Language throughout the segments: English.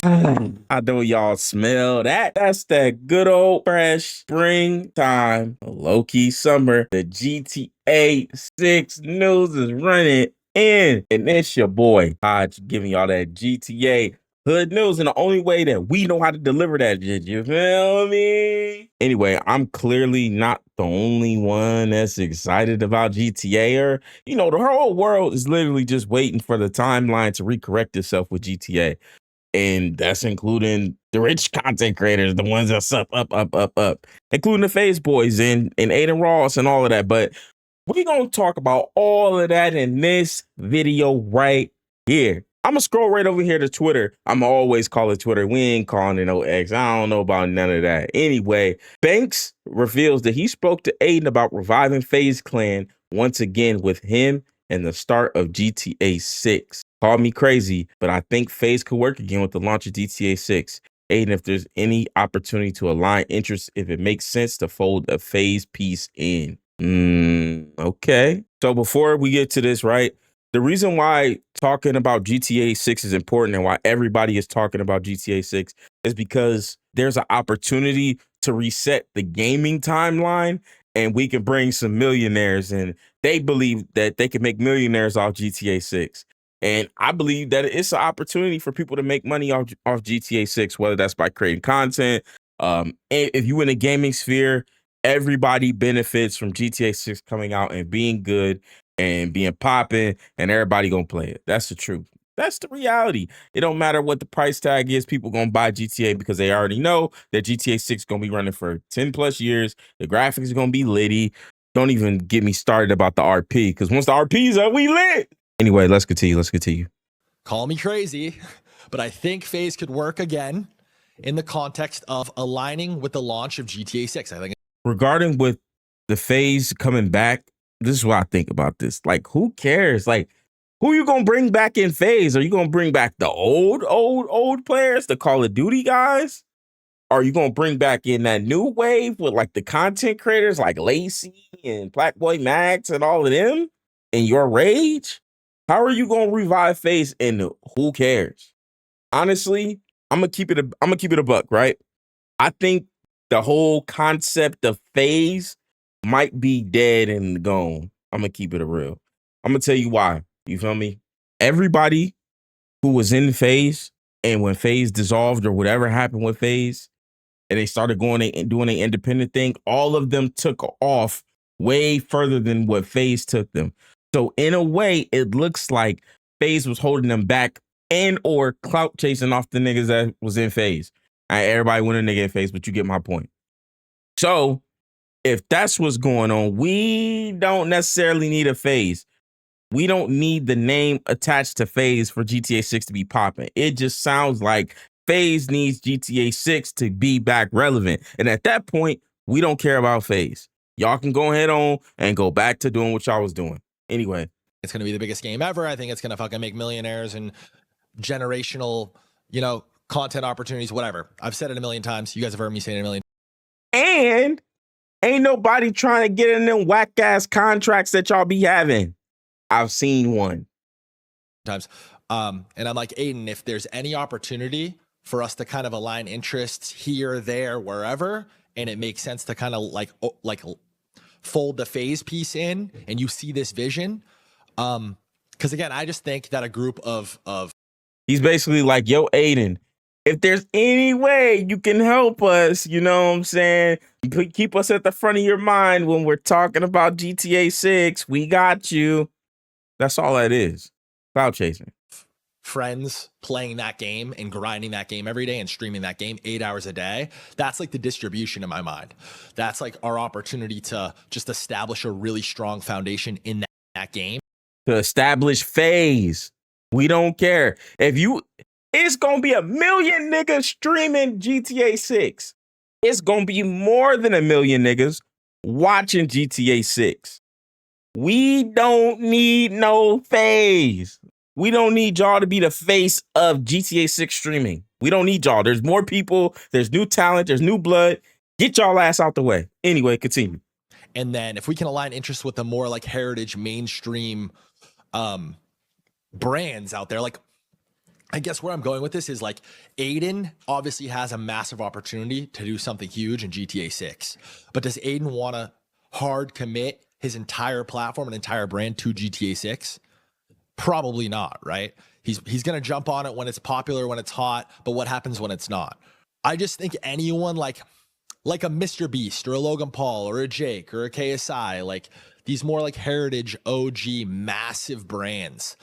I know y'all smell that. That's that good old fresh springtime, low-key summer. The GTA 6 news is running in. And it's your boy, Hodge, giving y'all that GTA hood news. And the only way that we know how to deliver that, you feel me? Anyway, I'm clearly not the only one that's excited about GTA. Or, the whole world is literally just waiting for the timeline to recorrect itself with GTA. And that's including the rich content creators, the ones that's up, including the FaZe boys and Adin Ross and all of that. But we're going to talk about all of that in this video right here. I'm going to scroll right over here to Twitter. I'm always call it Twitter. We ain't calling it no X. I don't know about none of that. Anyway, Banks reveals that he spoke to Adin about reviving FaZe Clan once again with him and the start of GTA 6. Call me crazy, but I think FaZe could work again with the launch of GTA 6. Adin, if there's any opportunity to align interests, if it makes sense to fold a FaZe piece in. Okay. So before we get to this, right, the reason why talking about GTA 6 is important and why everybody is talking about GTA 6 is because there's an opportunity to reset the gaming timeline and we can bring some millionaires, and they believe that they can make millionaires off GTA 6. And I believe that it's an opportunity for people to make money off GTA 6, whether that's by creating content. And if you in the gaming sphere, everybody benefits from GTA 6 coming out and being good and being popping, and everybody gonna play it. That's the truth. That's the reality. It don't matter what the price tag is. People gonna buy GTA because they already know that GTA 6 gonna be running for 10 plus years. The graphics are gonna be litty. Don't even get me started about the RP, because once the RP's up, we lit. Anyway, let's continue. Call me crazy, but I think FaZe could work again in the context of aligning with the launch of GTA 6. I think regarding with the FaZe coming back, this is what I think about this. Like, who cares? Like, who you gonna bring back in FaZe? Are you gonna bring back the old players, the Call of Duty guys? Are you gonna bring back in that new wave with like the content creators like Lacey and Blackboy Max and all of them in your rage? How are you gonna revive FaZe and who cares? Honestly, I'm gonna keep it a buck, right? I think the whole concept of FaZe might be dead and gone. I'm gonna keep it a real. I'm gonna tell you why. You feel me? Everybody who was in FaZe, and when FaZe dissolved or whatever happened with FaZe, and they started going and doing an independent thing, all of them took off way further than what FaZe took them. So in a way, it looks like FaZe was holding them back and or clout chasing off the niggas that was in FaZe. Everybody went a nigga in FaZe, but you get my point. So if that's what's going on, we don't necessarily need a FaZe. We don't need the name attached to FaZe for GTA 6 to be popping. It just sounds like FaZe needs GTA 6 to be back relevant. And at that point, we don't care about FaZe. Y'all can go ahead on and go back to doing what y'all was doing. Anyway. it's going to be the biggest game ever. I think it's going to fucking make millionaires and generational, content opportunities, whatever. I've said it a million times. You guys have heard me say it a million. And ain't nobody trying to get in them whack ass contracts that y'all be having. I've seen one. Times. And I'm like, Adin, if there's any opportunity for us to kind of align interests here, there, wherever, and it makes sense to kind of like fold the FaZe piece in, and you see this vision. Because again, I just think that a group of he's basically like, yo, Adin, if there's any way you can help us, you know what I'm saying? Keep us at the front of your mind when we're talking about GTA 6. We got you. That's all that is. Cloud chasing. Friends playing that game and grinding that game every day and streaming that game 8 hours a day. That's like the distribution in my mind. That's like our opportunity to just establish a really strong foundation in that game. To establish FaZe. We don't care. It's going to be 1 million niggas streaming GTA 6. It's going to be more than 1 million niggas watching GTA 6. We don't need no FaZe. We don't need y'all to be the face of GTA 6 streaming. We don't need y'all. There's more people. There's new talent. There's new blood. Get y'all ass out the way. Anyway, continue. And then if we can align interests with the more like heritage mainstream brands out there, like I guess where I'm going with this is like Adin obviously has a massive opportunity to do something huge in GTA 6. But does Adin want to hard commit his entire platform and entire brand to GTA 6? Probably not, right? He's going to jump on it when it's popular, when it's hot, but what happens when it's not? I just think anyone like a Mr. Beast or a Logan Paul or a Jake or a KSI, like these more like heritage OG massive brands.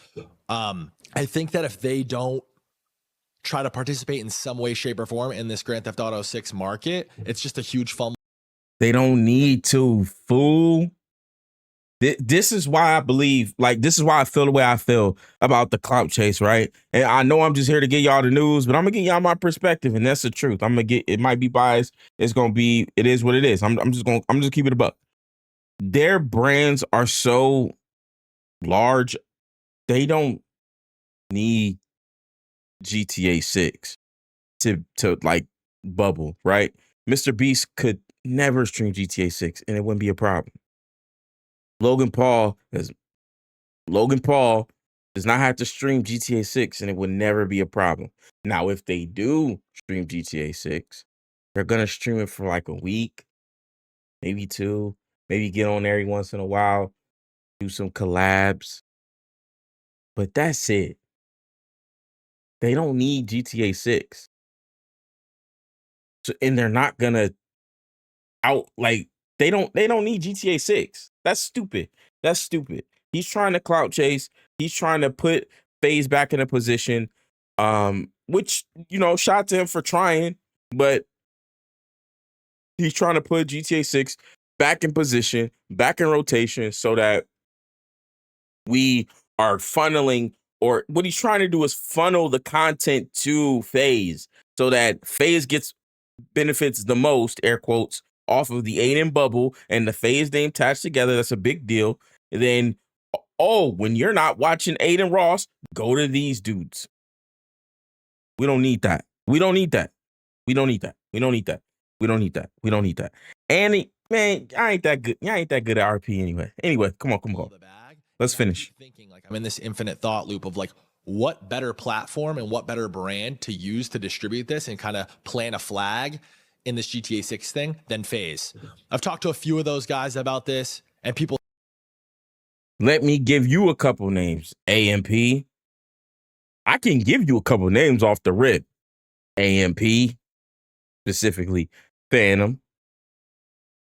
I think that if they don't try to participate in some way, shape, or form in this Grand Theft Auto 6 market, it's just a huge fumble. They don't need to, fool. This is why I believe, like, this is why I feel the way I feel about the clout chase, right? And I know I'm just here to get y'all the news, but I'm gonna get y'all my perspective, and that's the truth. I'm gonna get, it might be biased. It's gonna be, it is what it is. I'm just keep it a buck. Their brands are so large, they don't need GTA 6 to like bubble, right? Mr. Beast could never stream GTA 6 and it wouldn't be a problem. Logan Paul does not have to stream GTA 6 and it would never be a problem. Now, if they do stream GTA 6, they're gonna stream it for like a week, maybe two, maybe get on there every once in a while, do some collabs. But that's it. They don't need GTA 6. So, and they're not gonna out like they don't need GTA 6. That's stupid. That's stupid. He's trying to clout chase. He's trying to put FaZe back in a position. Which, you know, shout out to him for trying, but he's trying to put GTA 6 back in position, back in rotation, so that we are funneling, or what he's trying to do is funnel the content to FaZe so that FaZe gets benefits the most, air quotes, off of the Adin bubble and the FaZe name attached together. That's a big deal. And then, oh, when you're not watching Adin Ross, go to these dudes. We don't need that. We don't need that. We don't need that. We don't need that. We don't need that. We don't need that. And man, I ain't that good. I ain't that good at RP anyway. Anyway, come on. Let's finish. Thinking like I'm in this infinite thought loop of like, what better platform and what better brand to use to distribute this and kind of plant a flag in this GTA 6 thing than FaZe. I've talked to a few of those guys about this, and people. Let me give you a couple names. AMP. I can give you a couple names off the rip. AMP, specifically Phantom,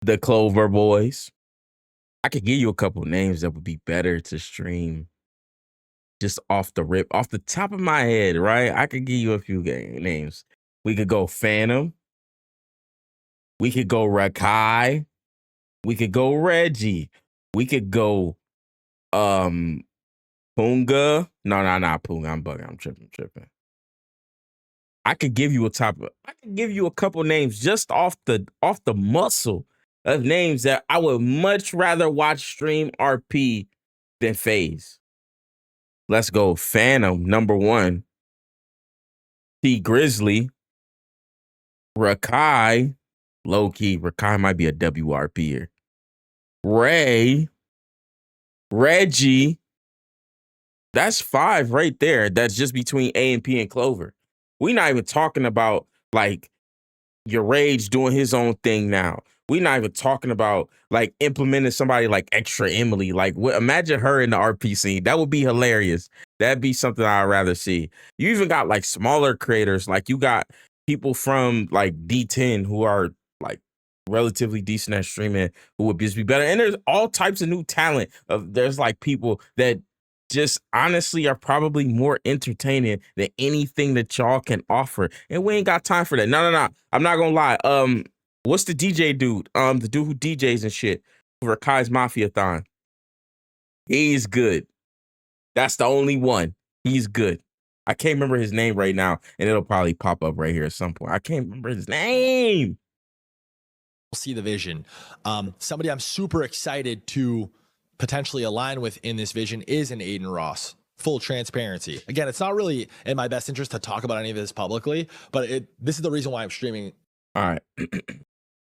the Clover Boys. I could give you a couple names that would be better to stream just off the rip, off the top of my head, right? I could give you a few names. We could go Phantom. We could go Rakai. We could go Reggie. We could go Punga. No, not Punga. I'm bugging. I'm tripping. I could give you a couple names just off the muscle of names that I would much rather watch stream RP than FaZe. Let's go. Phantom, number 1. T Grizzly. Rakai. Low key. Rakai might be a WRPer. Ray. Reggie. That's 5 right there. That's just between AMP and Clover. We're not even talking about like your Rage doing his own thing now. We're not even talking about like implementing somebody like Extra Emily. Like, imagine her in the RP scene. That would be hilarious. That'd be something I'd rather see. You even got like smaller creators. Like you got people from like D10 who are like relatively decent at streaming who would just be better. And there's all types of new talent. There's like people that just honestly are probably more entertaining than anything that y'all can offer. And we ain't got time for that. No. I'm not gonna lie. What's the DJ dude? The dude who DJs and shit for Kai's Mafia-thon. He's good. That's the only one. He's good. I can't remember his name right now, and it'll probably pop up right here at some point. I can't remember his name. See the vision. Somebody I'm super excited to potentially align with in this vision is an Adin Ross. Full transparency. Again, it's not really in my best interest to talk about any of this publicly, but this is the reason why I'm streaming. All right.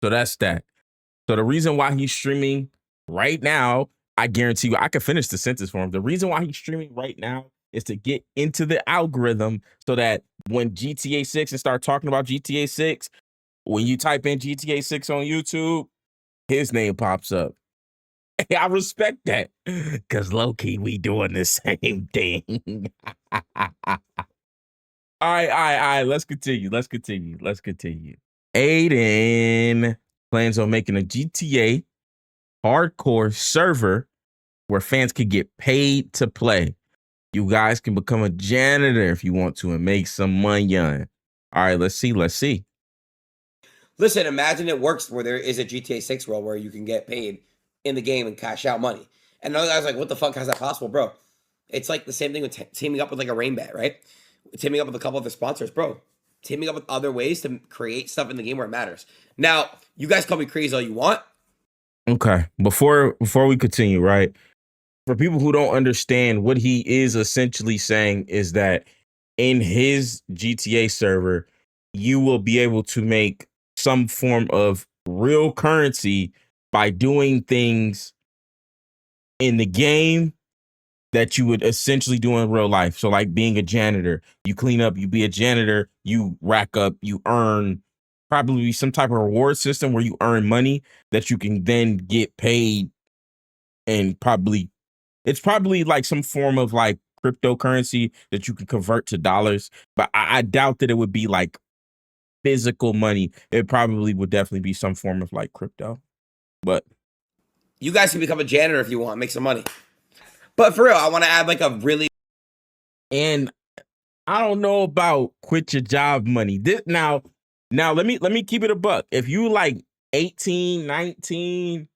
So that's that. So the reason why he's streaming right now, I guarantee you, I could finish the sentence for him. The reason why he's streaming right now is to get into the algorithm so that when GTA 6 and start talking about GTA 6, when you type in GTA 6 on YouTube, his name pops up. I respect that because low-key, we doing the same thing. All right. Let's continue. Adin plans on making a GTA hardcore server where fans could get paid to play. You guys can become a janitor if you want to and make some money on. All right, let's see. Listen, imagine it works where there is a GTA 6 world where you can get paid in the game and cash out money. And another guy's like, what the fuck, how's that possible, bro? It's like the same thing with teaming up with like a Rainbat, right? Teaming up with a couple of the sponsors, bro. Teaming up with other ways to create stuff in the game where it matters. Now, you guys call me crazy all you want. Okay, before we continue, right? For people who don't understand, what he is essentially saying is that in his GTA server, you will be able to make some form of real currency by doing things in the game that you would essentially do in real life. So like being a janitor, you clean up, you be a janitor, you rack up, you earn probably some type of reward system where you earn money that you can then get paid, and it's probably like some form of like cryptocurrency that you can convert to dollars. But I doubt that it would be like physical money. It probably would definitely be some form of like crypto. But you guys can become a janitor if you want, make some money. But for real, I want to add like a really, and I don't know about quit your job money. This now let me keep it a buck. If you like 18, 19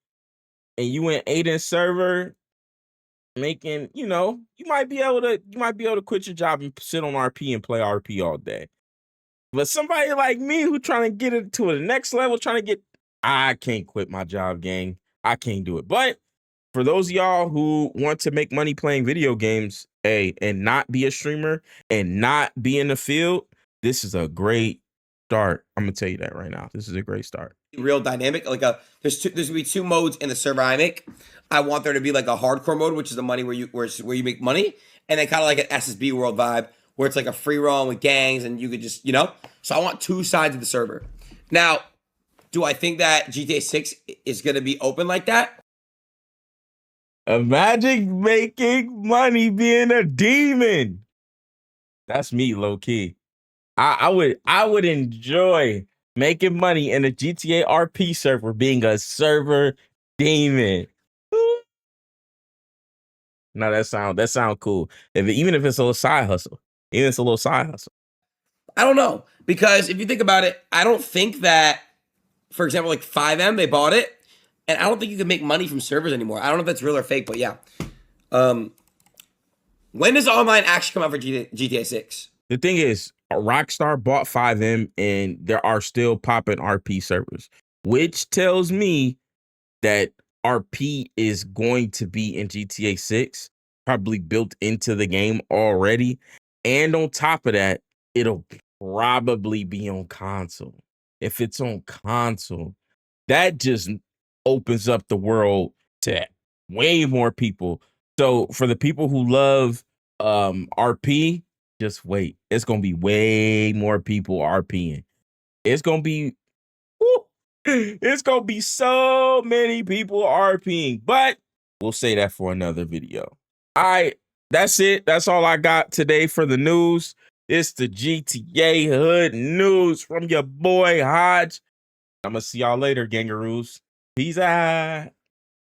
and you in Adin server making, you might be able to quit your job and sit on RP and play RP all day. But somebody like me who trying to get it to the next level, I can't quit my job, gang. I can't do it. But for those of y'all who want to make money playing video games, and not be a streamer and not be in the field, this is a great start. I'm gonna tell you that right now. This is a great start. real dynamic. There's gonna be two modes in the server I make. I want there to be like a hardcore mode, which is the money where you make money, and then kind of like an SSB world vibe where it's like a free roam with gangs and you could just So I want two sides of the server. Now, do I think that GTA 6 is gonna be open like that? Imagine making money being a demon. That's me, low key. I would enjoy making money in a GTA RP server being a server demon. No, that sound cool. Even if it's a little side hustle. Even if it's a little side hustle. I don't know. Because if you think about it, I don't think that, for example, like 5M, they bought it. And I don't think you can make money from servers anymore. I don't know if that's real or fake, but yeah. When does online actually come out for GTA 6? The thing is, Rockstar bought 5M and there are still popping RP servers, which tells me that RP is going to be in GTA 6, probably built into the game already. And on top of that, it'll probably be on console. If it's on console, that just opens up the world to way more people. So for the people who love RP, just wait. It's gonna be way more people RPing. It's gonna be it's gonna be so many people RPing, but we'll say that for another video. All right, that's it. That's all I got today for the news. It's the GTA Hood news from your boy Hodge. I'm gonna see y'all later, gangaroos. Peace out.